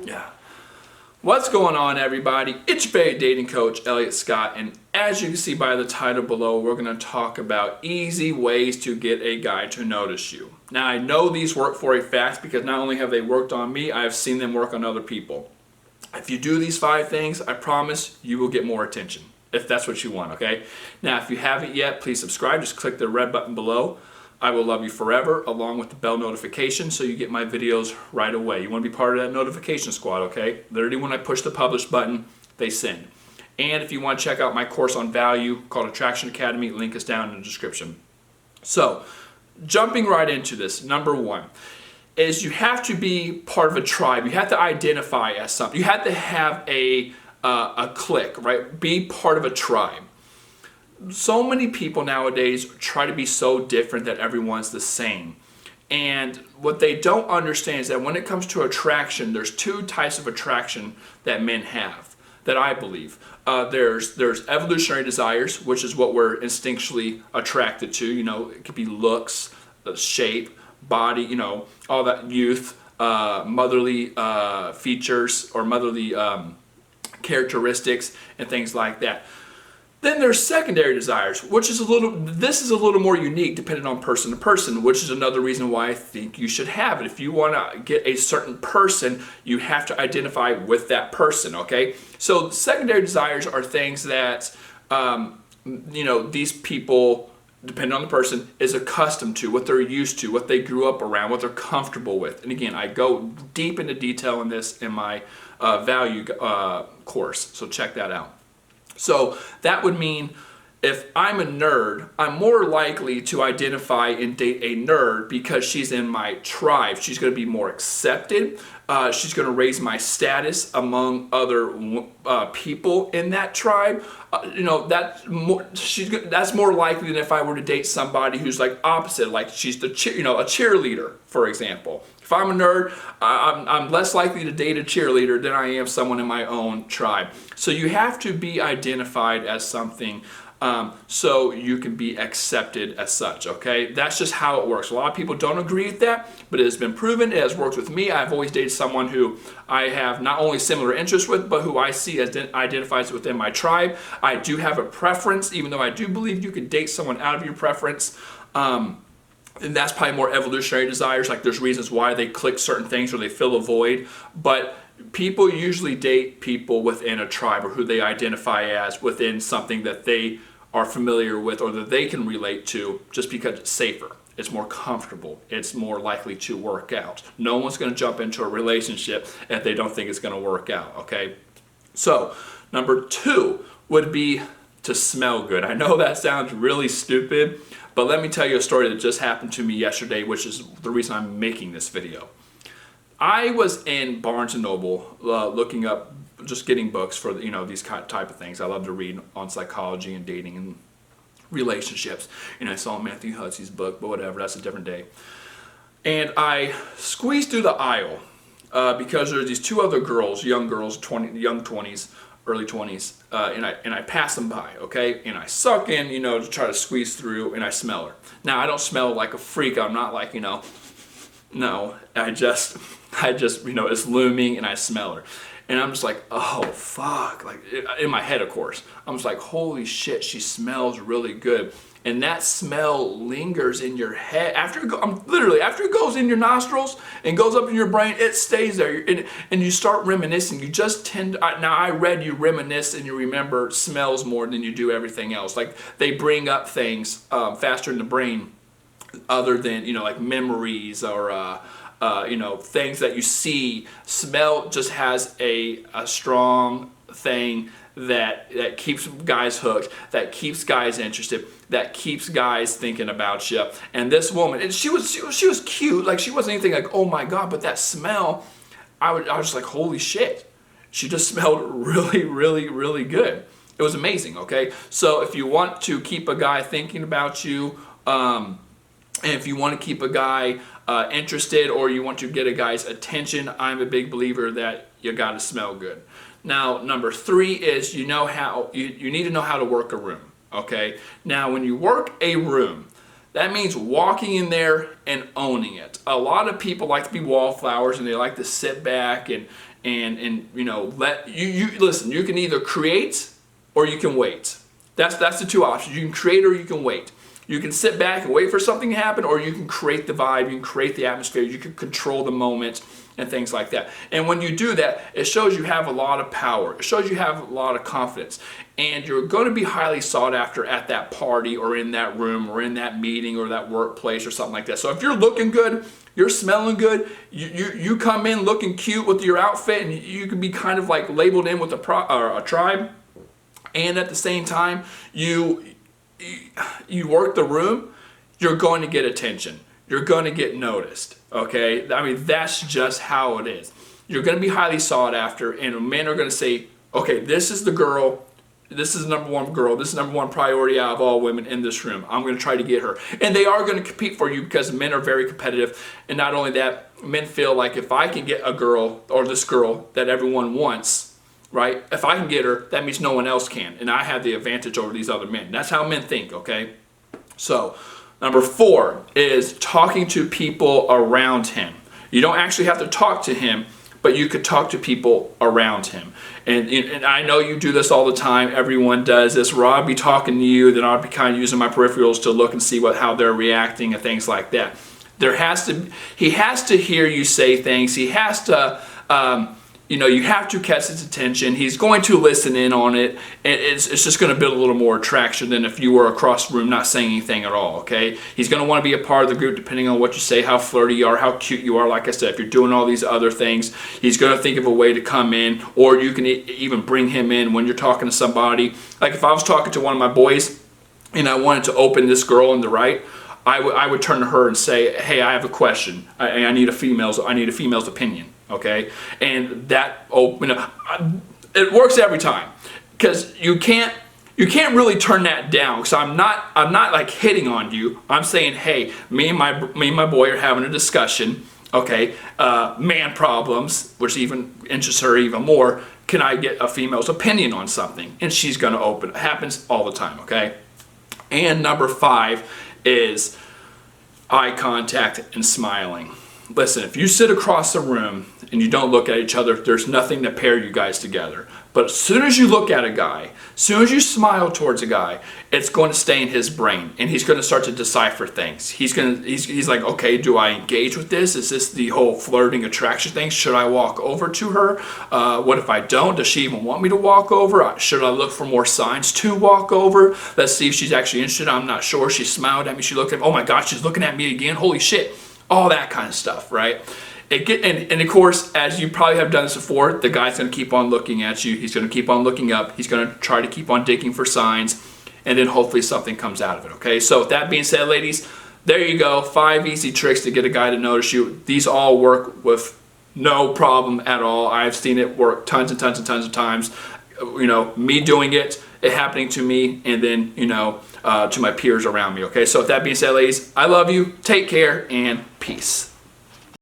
Yeah. What's going on, everybody? It's your favorite dating coach, Elliott Scott, and as you can see by the title below, we're going to talk about easy ways to get a guy to notice you. Now, I know these work for a fact because not only have they worked on me, I've seen them work on other people. If you do these 5 things, I promise you will get more attention, if that's what you want, okay? Now, if you haven't yet, please subscribe. Just click the red button below. I will love you forever, along with the bell notification, so you get my videos right away. You want to be part of that notification squad, okay? Literally, when I push the publish button, they send. And if you want to check out my course on value called Attraction Academy, link is down in the description. So, jumping right into this, number 1 is you have to be part of a tribe. You have to identify as something. You have to have a clique, right? Be part of a tribe. So many people nowadays try to be so different that everyone's the same. And what they don't understand is that when it comes to attraction, there's 2 types of attraction that men have, that I believe. There's evolutionary desires, which is what we're instinctually attracted to. You know, it could be looks, shape, body, you know, all that, youth, motherly features or motherly characteristics and things like that. Then there's secondary desires, which is a little more unique depending on person to person, which is another reason why I think you should have it. If you want to get a certain person, you have to identify with that person, okay? So secondary desires are things that, you know, these people, depending on the person, is accustomed to, what they're used to, what they grew up around, what they're comfortable with. And again, I go deep into detail in this in my value course, so check that out. So that would mean if I'm a nerd, I'm more likely to identify and date a nerd because she's in my tribe. She's going to be more accepted. She's going to raise my status among other people in that tribe. You know, that's more likely than if I were to date somebody who's like opposite, like she's a cheerleader, for example. If I'm a nerd, I'm less likely to date a cheerleader than I am someone in my own tribe. So you have to be identified as something so you can be accepted as such, okay? That's just how it works. A lot of people don't agree with that, but it has been proven. It has worked with me. I've always dated someone who I have not only similar interests with, but who I see as identifies within my tribe. I do have a preference, even though I do believe you can date someone out of your preference. And that's probably more evolutionary desires. Like there's reasons why they click certain things or they fill a void. But people usually date people within a tribe or who they identify as within something that they are familiar with or that they can relate to, just because it's safer. It's more comfortable. It's more likely to work out. No one's going to jump into a relationship if they don't think it's going to work out, okay? So, number 2 would be to smell good. I know that sounds really stupid, but let me tell you a story that just happened to me yesterday, which is the reason I'm making this video. I was in Barnes & Noble looking up, just getting books for these type of things. I love to read on psychology and dating and relationships. And I saw Matthew Hussey's book, but whatever, that's a different day. And I squeezed through the aisle because there were these 2 other girls, young girls, young 20s, early 20s, and I pass them by, okay? And I suck in, to try to squeeze through, and I smell her. Now, I don't smell like a freak. I'm not like, no, I just, it's looming, and I smell her. And I'm just like, oh, fuck. Like, in my head, of course. I'm just like, holy shit, she smells really good. And that smell lingers in your head. After it goes in your nostrils and goes up in your brain, it stays there. And you start reminiscing. You just tend to, now I read you reminisce and you remember smells more than you do everything else. Like, they bring up things faster in the brain other than, like memories or, things that you see. Smell just has a strong thing that keeps guys hooked, that keeps guys interested, that keeps guys thinking about you. And this woman, and she was cute. Like, she wasn't anything like, oh my God, but that smell, I was just like, holy shit. She just smelled really, really, really good. It was amazing, okay? So if you want to keep a guy thinking about you, and if you want to keep a guy interested, or you want to get a guy's attention, I'm a big believer that you got to smell good. Now, number 3 is you need to know how to work a room. Okay. Now, when you work a room, That means walking in there and owning it. A lot of people like to be wallflowers and they like to sit back and let you listen. You can either create or you can wait. That's the two options. You can create or you can wait. You can sit back and wait for something to happen, or you can create the vibe, you can create the atmosphere, you can control the moment and things like that. And when you do that, it shows you have a lot of power. It shows you have a lot of confidence. And you're going to be highly sought after at that party or in that room or in that meeting or that workplace or something like that. So if you're looking good, you're smelling good, you come in looking cute with your outfit, and you can be kind of like labeled in with a tribe. And at the same time, you work the room, you're going to get attention. You're going to get noticed, okay? I mean, that's just how it is. You're going to be highly sought after, and men are going to say, okay, this is the girl, this is the number one girl, this is the number one priority out of all women in this room. I'm going to try to get her. And they are going to compete for you because men are very competitive. And not only that, men feel like if I can get a girl, or this girl that everyone wants, right? If I can get her, that means no one else can. And I have the advantage over these other men. That's how men think, okay? So, number 4 is talking to people around him. You don't actually have to talk to him, but you could talk to people around him. And I know you do this all the time. Everyone does this. Where I'll be talking to you, then I'll be kind of using my peripherals to look and see how they're reacting and things like that. He has to hear you say things. He has to... you have to catch his attention. He's going to listen in on it, and it's just going to build a little more attraction than if you were across the room not saying anything at all, okay? He's going to want to be a part of the group depending on what you say, how flirty you are, how cute you are. Like I said, if you're doing all these other things, he's going to think of a way to come in, or you can even bring him in when you're talking to somebody. Like if I was talking to one of my boys and I wanted to open this girl on the right, I would turn to her and say, hey, I have a question. I need a female's opinion. Okay, and that it works every time, because you can't really turn that down. Because I'm not like hitting on you. I'm saying, hey, me and my boy are having a discussion. Okay, man problems, which even interests her even more. Can I get a female's opinion on something? And she's going to open. It happens all the time. Okay, and number 5 is eye contact and smiling. Listen, if you sit across the room and you don't look at each other, there's nothing to pair you guys together. But as soon as you look at a guy, as soon as you smile towards a guy, it's going to stay in his brain, and he's going to start to decipher things. He's like, okay, do I engage with this? Is this the whole flirting attraction thing? Should I walk over to her? What if I don't? Does she even want me to walk over? Should I look for more signs to walk over? Let's see if she's actually interested. I'm not sure. She smiled at me. She looked at me. Oh my gosh, she's looking at me again. Holy shit. All that kind of stuff, right? And of course, as you probably have done this before, the guy's going to keep on looking at you. He's going to keep on looking up. He's going to try to keep on digging for signs, and then hopefully something comes out of it, okay? So with that being said, ladies, there you go. 5 easy tricks to get a guy to notice you. These all work with no problem at all. I've seen it work tons and tons and tons of times. Me doing it happening to me, and then, to my peers around me, okay? So with that being said, ladies, I love you. Take care, and peace.